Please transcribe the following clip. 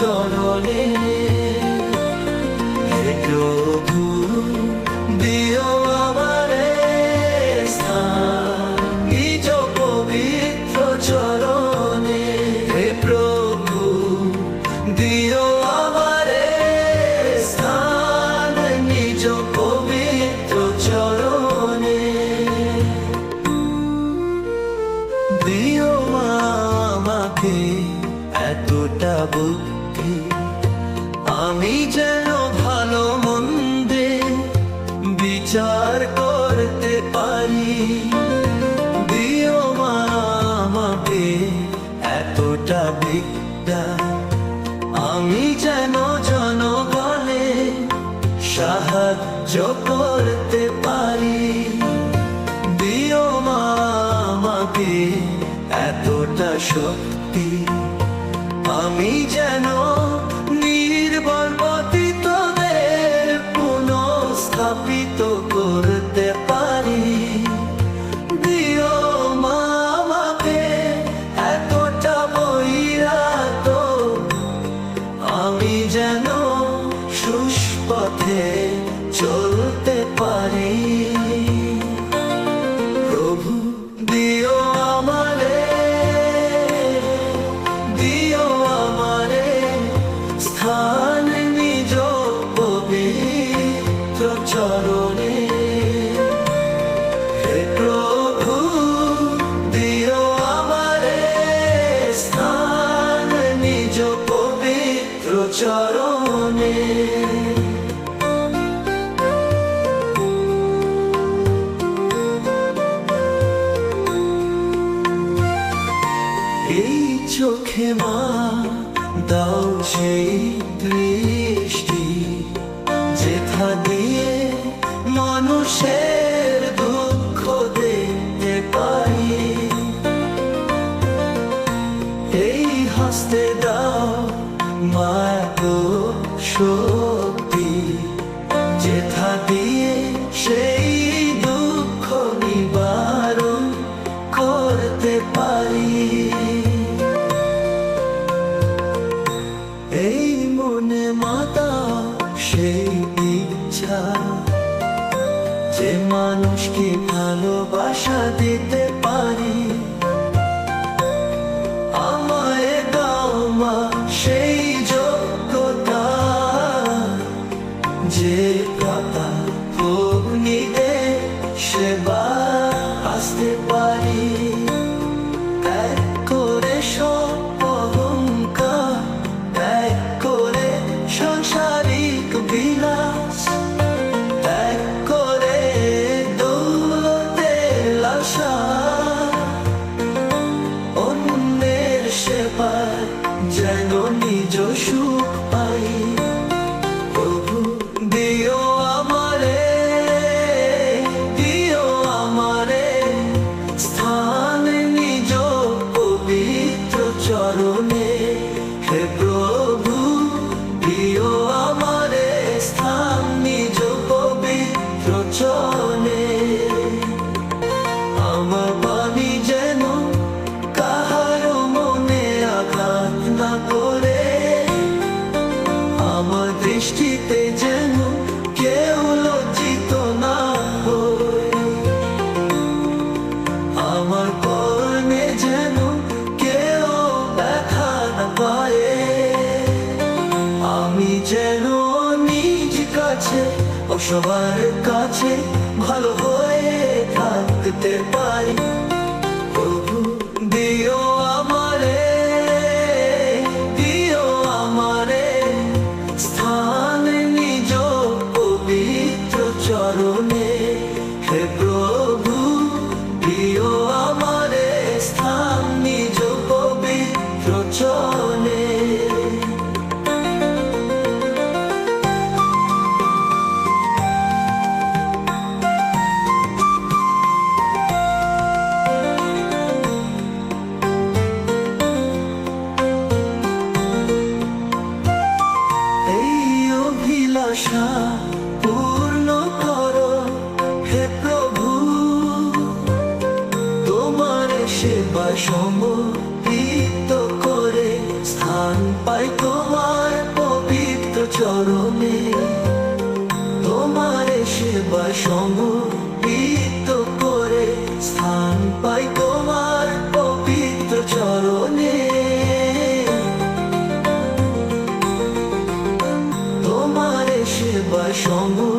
চরণে। হে প্রভু দিও আমারে স্থান নিজ পবিত্র চরণে। হে প্রভু দিও আমারে স্থান নিজ পবিত্র চরণে। দিও আমাকে এতটা বুদ্ধি আমি যেন ভালো মন্দে বিচার করতে পারি। দিও আমাকে এতটা বিদ্যা আমি যেন জনগণে সাহায্য করতে পারি। দিও আমাকে এতটা শক্তি আমি যেন নির্বল পতিতদের পুনঃস্থাপিত করতে পারি। দিও আমাকে এতটা বৈরাগ্য আমি যেন সুপথে চলতে পারি। প্রভু দিও আমারে, দিও আমারে স্থান নিজ পবিত্র চরণে। হে প্রভু দিও আমারে স্থান নিজ পবিত্র চরণে। এই চোখে মা দাও সেই দৃষ্টি যেথা দিয়ে মানুষের দুঃখ দেখতে পাই। এই হাসতে দাও মাগো শক্তি যেথা দিয়ে সেই দুঃখ নিবারণ করতে পারি। এই মনে মাতা সেই ইচ্ছা যে মানুষকে ভালোবাসা দিতে পারি। আমায় দাও মা সেই যোগ্যতা যে পাতা অগ্নিতে সেবা আসতে পারি। এক করে সব অহংকার ত্যাগ করে সাংসারিক বিলাস ত্যাগ করে দৌলতের লালসা অন্যের সেবায় যেন নিজ সুখ পাই। প্রভু দিও আমারে, দিও আমারে স্থান নিজ পবিত্র চরণে। হে প্রভু দিও আমারে স্থান নিজ পবিত্র চরণে। আমার বাণী যেন কাহারো মনে আঘাত না করে, আমার দৃষ্টিতে যেন কেউ লজ্জিত না হয়, আমার কর্মে যেন কেউ ব্যথা না পায়। আমি যেন নিজ কাছে ও সবার কাছে ভালো হয়ে থাকতে পারি। প্রভু দিও আমারে, দিও আমারে স্থান নিজ পবিত্র চরণে। হে প্রভু দিও আমারে স্থান নিজ পবিত্র চরণে। স্থান পাই তোমার পবিত্র চরণে। তোমার সেবা সমর্পিত করে স্থান পাই তোমার পবিত্র চরণে। তোমার সেবা সমর্পিত